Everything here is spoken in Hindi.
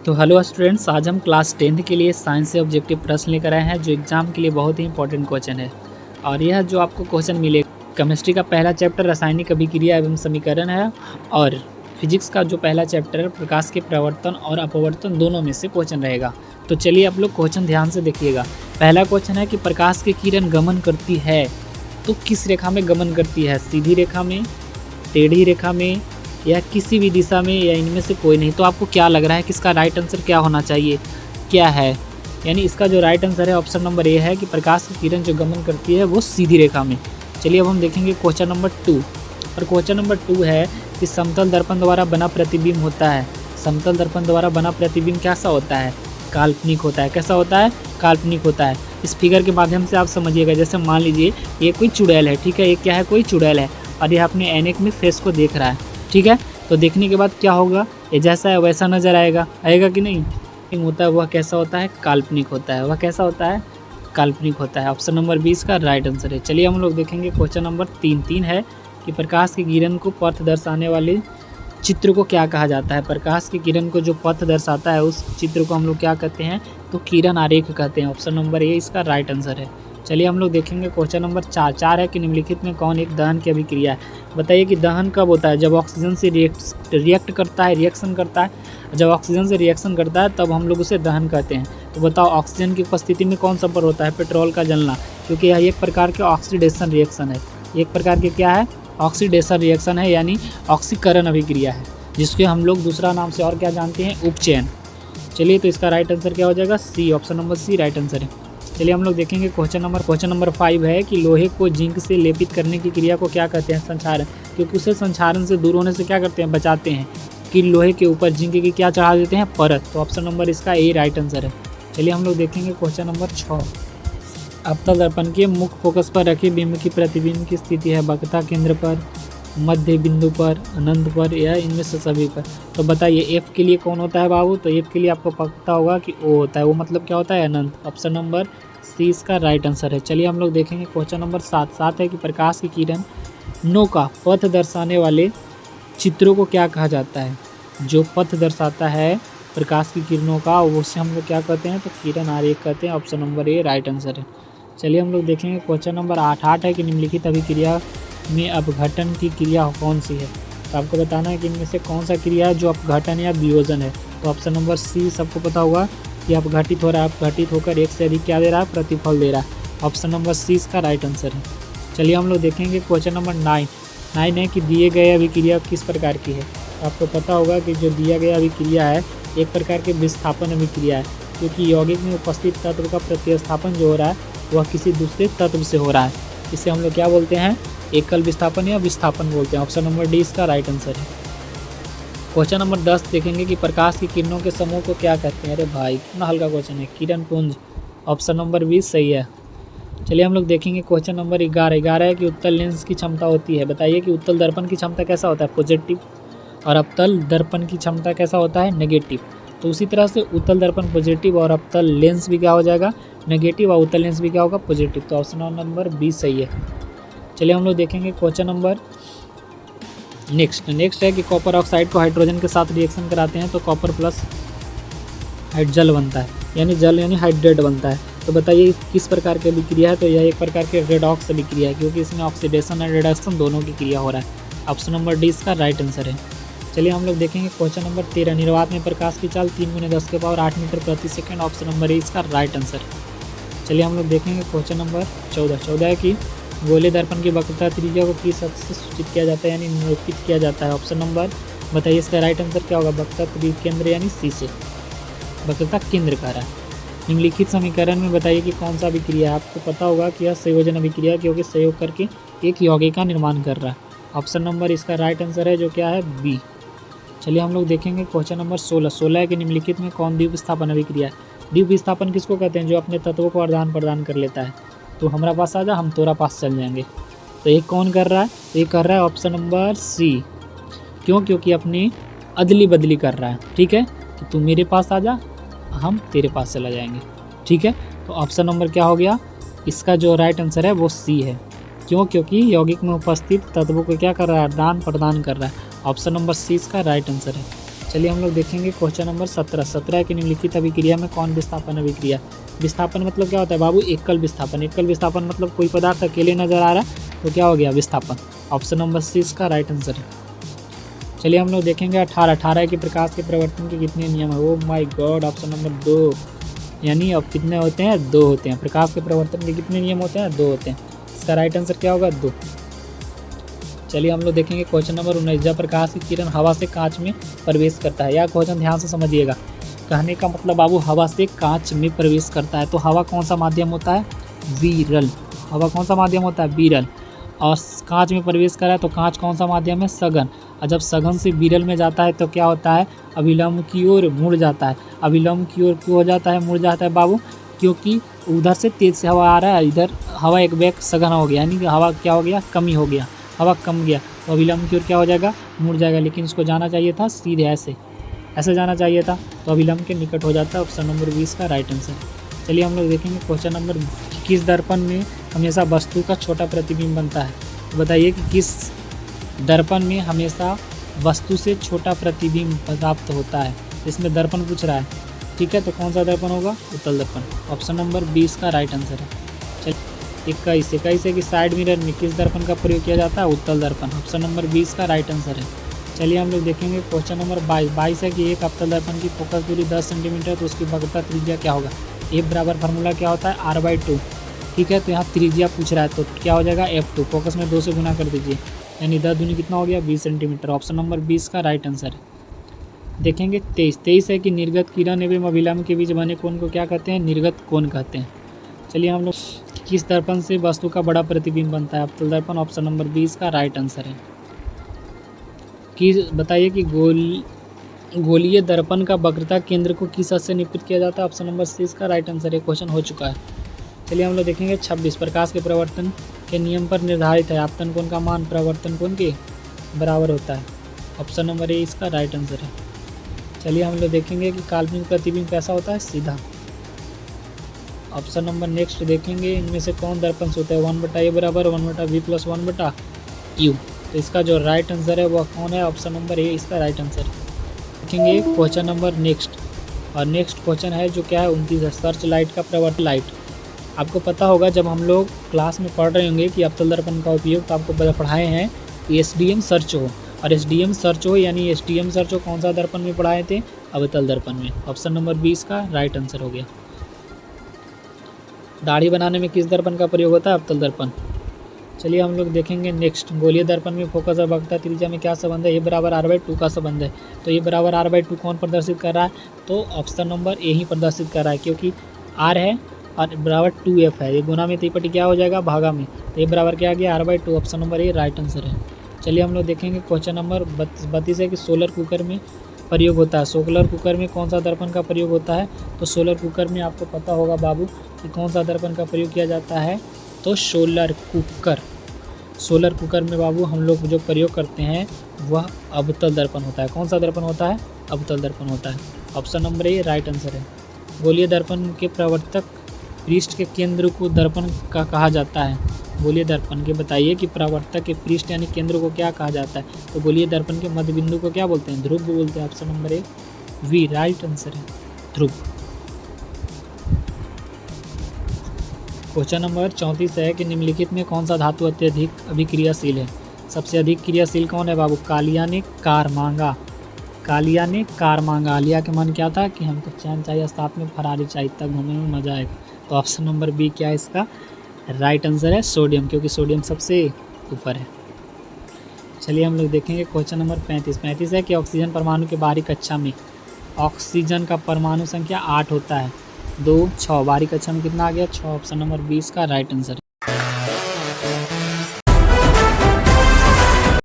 तो हेलो स्टूडेंट्स, आज हम क्लास 10th के लिए साइंस से ऑब्जेक्टिव प्रश्न लेकर आए हैं जो एग्जाम के लिए बहुत ही इंपॉर्टेंट क्वेश्चन है। और यह जो आपको क्वेश्चन मिले केमिस्ट्री का पहला चैप्टर रासायनिक अभिक्रिया एवं समीकरण है और फिजिक्स का जो पहला चैप्टर है प्रकाश के प्रवर्तन और अपवर्तन दोनों में से क्वेश्चन रहेगा। तो चलिए आप लोग क्वेश्चन ध्यान से देखिएगा। पहला क्वेश्चन है कि प्रकाश की किरण गमन करती है तो किस रेखा में गमन करती है, सीधी रेखा में, टेढ़ी रेखा में या किसी भी दिशा में या इनमें से कोई नहीं। तो आपको क्या लग रहा है कि इसका राइट आंसर क्या होना चाहिए, क्या है? यानी इसका जो राइट आंसर है ऑप्शन नंबर ए है कि प्रकाश की किरण जो गमन करती है वो सीधी रेखा में। चलिए अब हम देखेंगे क्वेश्चन नंबर 2। और क्वेश्चन नंबर 2 है कि समतल दर्पण द्वारा बना प्रतिबिंब होता है। समतल दर्पण द्वारा बना प्रतिबिंब कैसा होता है? काल्पनिक होता है। कैसा होता है? काल्पनिक होता है। इस फिगर के माध्यम से आप समझिएगा। जैसे मान लीजिए ये कोई चुड़ैल है, ठीक है, ये क्या है? कोई चुड़ैल है और ये अपने ऐनक में फेस को देख रहा है, ठीक है। तो देखने के बाद क्या होगा? ये जैसा है वैसा नज़र आएगा, आएगा कि नहीं? होता है वह कैसा होता है? काल्पनिक होता है। वह कैसा होता है? काल्पनिक होता है। ऑप्शन नंबर 20 का राइट आंसर है। चलिए हम लोग देखेंगे क्वेश्चन नंबर 3 है कि प्रकाश की किरण को पथ दर्शाने वाले चित्र को क्या कहा जाता है? प्रकाश की किरण को जो पथ दर्शाता है उस चित्र को हम लोग क्या कहते हैं? तो किरण आरेख कहते हैं। ऑप्शन नंबर ए इसका राइट आंसर है। चलिए हम लोग देखेंगे क्वेश्चन नंबर 4 है कि निम्नलिखित में कौन एक दहन की अभिक्रिया है? बताइए कि दहन कब होता है? जब ऑक्सीजन से रिएक्शन करता है। जब ऑक्सीजन से रिएक्शन करता है तब हम लोग उसे दहन कहते हैं। तो बताओ ऑक्सीजन की उपस्थिति में कौन सा पर होता है? पेट्रोल का जलना, क्योंकि यह एक प्रकार के ऑक्सीडेशन रिएक्शन है। एक प्रकार के क्या है? ऑक्सीडेशन रिएक्शन है, यानी ऑक्सीकरण अभिक्रिया है, जिसके हम लोग दूसरा नाम से और क्या जानते हैं? उपचयन। चलिए तो इसका राइट आंसर क्या हो जाएगा? C. Option number C right answer है। चलिए हम लोग देखेंगे क्वेश्चन नंबर 5 है कि लोहे को जिंक से लेपित करने की क्रिया को क्या कहते हैं? संक्षारण। क्योंकि उसे संक्षारण से दूर होने से क्या करते हैं? बचाते हैं। कि लोहे के ऊपर जिंक की क्या चढ़ा देते हैं? परत। तो ऑप्शन नंबर इसका ए राइट आंसर है। चलिए हम लोग देखेंगे क्वेश्चन नंबर 6। अवतल दर्पण के मुख्य फोकस पर रखे बिंब की प्रतिबिंब की स्थिति है? वक्रता केंद्र पर, मध्य बिंदु पर, अनंत पर या इनमें से सभी पर। तो बताइए एफ के लिए कौन होता है बाबू? तो एफ के लिए आपको पता होगा कि ओ होता है। वो मतलब क्या होता है? अनंत। ऑप्शन नंबर सी इसका राइट आंसर है। चलिए हम लोग देखेंगे क्वेश्चन नंबर 7 है कि प्रकाश की किरणों का पथ दर्शाने वाले चित्रों को क्या कहा जाता है? जो पथ दर्शाता है प्रकाश की किरणों का उससे हम लोग क्या कहते हैं? तो किरण आरेख कहते हैं। ऑप्शन नंबर ए राइट आंसर है। चलिए हम लोग देखेंगे क्वेश्चन नंबर 8 है कि निम्नलिखित अभिक्रिया में अपघटन की क्रिया कौन सी है? तो आपको बताना है कि इनमें से कौन सा क्रिया है जो अपघटन या वियोजन है। तो ऑप्शन नंबर सी सबको पता होगा कि अपघटित हो रहा है, अपघटित होकर एक से अधिक क्या दे रहा है? प्रतिफल दे रहा है। ऑप्शन नंबर सी इसका राइट आंसर है। चलिए हम लोग देखेंगे क्वेश्चन नंबर 9 है कि दिए गए अभिक्रिया किस प्रकार की है? तो आपको पता होगा कि जो दिया गया अभिक्रिया है एक प्रकार के विस्थापन अभिक्रिया है, क्योंकि यौगिक में उपस्थित तत्व का प्रतिस्थापन जो हो रहा है वह किसी दूसरे तत्व से हो रहा है। इसे हम लोग क्या बोलते हैं? एकल विस्थापन या विस्थापन बोलते हैं। ऑप्शन नंबर डी इसका राइट आंसर है। क्वेश्चन नंबर 10 देखेंगे कि प्रकाश की किरणों के समूह को क्या कहते हैं? अरे भाई कितना हल्का क्वेश्चन है। किरण पुंज। ऑप्शन नंबर 20 सही है। चलिए हम लोग देखेंगे क्वेश्चन नंबर 11 है कि उत्तल लेंस की क्षमता होती है। बताइए कि उत्तल दर्पण की क्षमता कैसा होता है? पॉजिटिव। और अवतल दर्पण की क्षमता कैसा होता है? नेगेटिव। तो उसी तरह से उत्तल दर्पण पॉजिटिव और अवतल लेंस भी क्या हो जाएगा? नेगेटिव, और उत्तल लेंस भी क्या होगा? पॉजिटिव। तो ऑप्शन नंबर 20 सही है। चलिए हम लोग देखेंगे क्वेश्चन नंबर नेक्स्ट है कि कॉपर ऑक्साइड को हाइड्रोजन के साथ रिएक्शन कराते हैं तो कॉपर प्लस जल बनता है, यानी जल यानी हाइड्रेट बनता है। तो बताइए किस प्रकार की अभिक्रिया है? तो यह एक प्रकार के रेडॉक्स अभिक्रिया है, क्योंकि इसमें ऑक्सीडेशन और रिडक्शन दोनों की क्रिया हो रहा है। ऑप्शन नंबर डी इसका राइट आंसर है। चलिए हम लोग देखेंगे क्वेश्चन नंबर 13। निर्वात में प्रकाश की चाल 3 × 10⁸ मीटर प्रति सेकंड। ऑप्शन नंबर ए इसका राइट आंसर है। चलिए हम लोग देखेंगे क्वेश्चन नंबर 14 है कि गोले दर्पण की वक्रता त्रिज्या को किस हद से सूचित किया जाता है, यानी निरूपित किया जाता है? ऑप्शन नंबर बताइए इसका राइट आंसर क्या होगा? वक्रता केंद्र यानी सी से वक्रता केंद्र कह रहा है। निम्नलिखित समीकरण में बताइए कि कौन सा अभिक्रिया है? आपको पता होगा कि यह संयोजन अभिक्रिया है, क्योंकि सहयोग करके एक यौगिक का निर्माण कर रहा है। ऑप्शन नंबर इसका राइट आंसर है, जो क्या है? बी। चलिए हम लोग देखेंगे क्वेश्चन नंबर 16 है कि निम्नलिखित में कौन द्वीप विस्थापन अभिक्रिया है? द्वीप विस्थापन किसको कहते हैं? जो अपने तत्वों को आदान प्रदान कर लेता है। तो हमारा पास आ जा, हम तोरा पास चल जाएंगे। तो ये कौन कर रहा है? ये कर रहा है ऑप्शन नंबर सी। क्यों? क्योंकि अपनी अदली बदली कर रहा है, ठीक है। तो तू मेरे पास आ जा, हम तेरे पास चला जाएंगे, ठीक है। तो ऑप्शन नंबर क्या हो गया? इसका जो राइट आंसर है वो सी है। क्यों? क्योंकि यौगिक में उपस्थित तत्वों को क्या कर रहा है? आदान प्रदान कर रहा है। ऑप्शन नंबर सी इसका राइट आंसर है। चलिए हम लोग देखेंगे क्वेश्चन नंबर 17 की निम्नलिखित अभिक्रिया में कौन विस्थापन अभिक्रिया। विस्थापन मतलब क्या होता है बाबू, एकल विस्थापन। एकल विस्थापन मतलब कोई पदार्थ अकेले नजर आ रहा है तो क्या हो गया, विस्थापन। ऑप्शन नंबर सी इसका राइट आंसर है। चलिए हम लोग देखेंगे 18 के प्रकाश के प्रवर्तन के कितने नियम है। Oh my God, option number 2, यानी अब कितने होते हैं, 2 होते हैं। प्रकाश के प्रवर्तन के कितने नियम होते हैं, 2 होते हैं। इसका राइट आंसर क्या होगा, 2। चलिए हम लोग देखेंगे क्वेश्चन नंबर 19। जब प्रकाश की किरण हवा से कांच में प्रवेश करता है, यह क्वेश्चन ध्यान से समझिएगा। कहने का मतलब बाबू हवा से कांच में प्रवेश करता है तो हवा कौन सा माध्यम होता है, विरल। हवा कौन सा माध्यम होता है, विरल। और कांच में प्रवेश करा है तो कांच कौन सा माध्यम है, सघन। और जब सघन से विरल में जाता है तो क्या होता है, अभिलंब की ओर मुड़ जाता है। अभिलंब की ओर क्यों हो जाता है, मुड़ जाता है बाबू, क्योंकि उधर से तेज से हवा आ रहा है, इधर हवा एक बैग सघन हो गया, यानी कि हवा क्या हो गया, कमी हो गया, हवा कम गया तो अभिलंब की ओर क्या हो जाएगा, मुड़ जाएगा। लेकिन इसको जाना चाहिए था सीधे ऐसे जाना चाहिए था तो अभिलंब के निकट हो जाता है। ऑप्शन नंबर 20 का राइट आंसर। चलिए हम लोग देखेंगे क्वेश्चन नंबर, किस दर्पण में हमेशा वस्तु का छोटा प्रतिबिंब बनता है। तो बताइए कि किस दर्पण में हमेशा वस्तु से छोटा प्रतिबिंब प्राप्त होता है। इसमें दर्पण पूछ रहा है, ठीक है, तो कौन सा दर्पण होगा, उत्तल दर्पण। ऑप्शन नंबर 20 का राइट आंसर है। चलिए 21 है कि साइड मिरर में किस दर्पण का प्रयोग किया जाता है, उत्तल दर्पण। ऑप्शन नंबर 20 का राइट आंसर है। चलिए हम लोग देखेंगे क्वेश्चन नंबर 22 है कि एक अवतल दर्पण की फोकस दूरी 10 सेंटीमीटर तो उसकी वक्रता त्रिज्या क्या होगा। F बराबर फार्मूला क्या होता है, R/2, ठीक है। तो यहाँ त्रिज्या पूछ रहा है तो क्या हो जाएगा, F2। फोकस में 2 से गुना कर दीजिए, यानी 10 दूनी कितना हो गया, 20 सेंटीमीटर। ऑप्शन नंबर 20 का राइट आंसर है। देखेंगे 23 है कि निर्गत किरण एवं अभिलंब के बीच बने कोण को क्या कहते हैं, निर्गत कोण कहते हैं। चलिए हम लोग, किस दर्पण से वस्तु का बड़ा प्रतिबिंब बनता है, अवतल दर्पण। ऑप्शन नंबर 20 का राइट आंसर है। कि बताइए कि गोलीय दर्पण का वक्रता केंद्र को किस हद से निरूपित किया जाता है। ऑप्शन नंबर 6 का राइट आंसर है। क्वेश्चन हो चुका है। चलिए हम लोग देखेंगे 26, प्रकाश के प्रवर्तन के नियम पर निर्धारित है आपतन कोण का मान प्रवर्तन कोण के बराबर होता है। ऑप्शन नंबर ए इसका राइट आंसर है। चलिए हम लोग देखेंगे कि काल्पनिक प्रतिबिंब कैसा होता है, सीधा। ऑप्शन नंबर नेक्स्ट देखेंगे, इनमें से कौन दर्पण से होता है, 1/a बराबर 1/v प्लस 1/u। तो इसका जो राइट आंसर है वह कौन है, ऑप्शन नंबर ए इसका राइट आंसर है। देखेंगे क्वेश्चन नंबर नेक्स्ट, और नेक्स्ट क्वेश्चन है जो क्या है 29 है, सर्च लाइट का प्रवर्तन लाइट। आपको पता होगा जब हम लोग क्लास में पढ़ रहे होंगे कि अवतल दर्पण का उपयोग, तो आपको पढ़ाए हैं SDM सर्च हो, और SDM सर्च हो यानी SDM सर्च हो कौन सा दर्पण में पढ़ाए थे, अवतल दर्पण में। ऑप्शन नंबर 20 का राइट आंसर हो गया। दाढ़ी बनाने में किस दर्पण का प्रयोग होता है, अवतल दर्पण। चलिए हम लोग देखेंगे नेक्स्ट, गोलीय दर्पण में फोकस और वक्रता त्रिज्या में क्या संबंध है, ए बराबर R/2 का संबंध है। तो ए बराबर R/2 कौन प्रदर्शित कर रहा है, तो ऑप्शन नंबर ए ही प्रदर्शित कर रहा है, क्योंकि R है और बराबर 2F है, ये गुना में त्रिपटी क्या हो जाएगा, भागा में। तो ए बराबर क्या आ गया, R/2। ऑप्शन नंबर ए राइट आंसर है। चलिए हम लोग देखेंगे क्वेश्चन नंबर 32 है कि सोलर कुकर में प्रयोग होता है। सोलर कुकर में कौन सा दर्पण का प्रयोग होता है, तो सोलर कुकर में आपको पता होगा बाबू कि कौन सा दर्पण का प्रयोग किया जाता है, तो सोलर कुकर में बाबू हम लोग जो प्रयोग करते हैं वह अवतल दर्पण होता है। कौन सा दर्पण होता है, अवतल दर्पण होता है। ऑप्शन नंबर ए राइट आंसर है। गोलीय दर्पण के प्रवर्तक पृष्ठ के केंद्र को दर्पण का कहा जाता है। गोलीय दर्पण के बताइए कि प्रवर्तक के पृष्ठ यानी केंद्र को क्या कहा जाता है, तो गोलीय दर्पण के मध्य बिंदु को क्या बोलते हैं, ध्रुव बोलते हैं। Option number A B right answer है, ध्रुव। क्वेश्चन नंबर 34 है कि निम्नलिखित में कौन सा धातु अत्यधिक अभिक्रियाशील है। सबसे अधिक क्रियाशील कौन है बाबू, कालिया ने कार मांगा। आलिया के मन क्या था कि हमको चैन चाहिए, साथ में फरारी चाहिए, तब घूमने में मजा आएगा। तो ऑप्शन नंबर बी क्या है इसका राइट आंसर है, सोडियम, क्योंकि सोडियम सबसे ऊपर है। चलिए हम लोग देखेंगे क्वेश्चन नंबर 35 है कि ऑक्सीजन परमाणु के बाहरी कक्षा में ऑक्सीजन का परमाणु संख्या 8 होता है, 2, 6। बाहरी कक्षा में कितना आ गया, 6। ऑप्शन नंबर 20 का राइट आंसर है।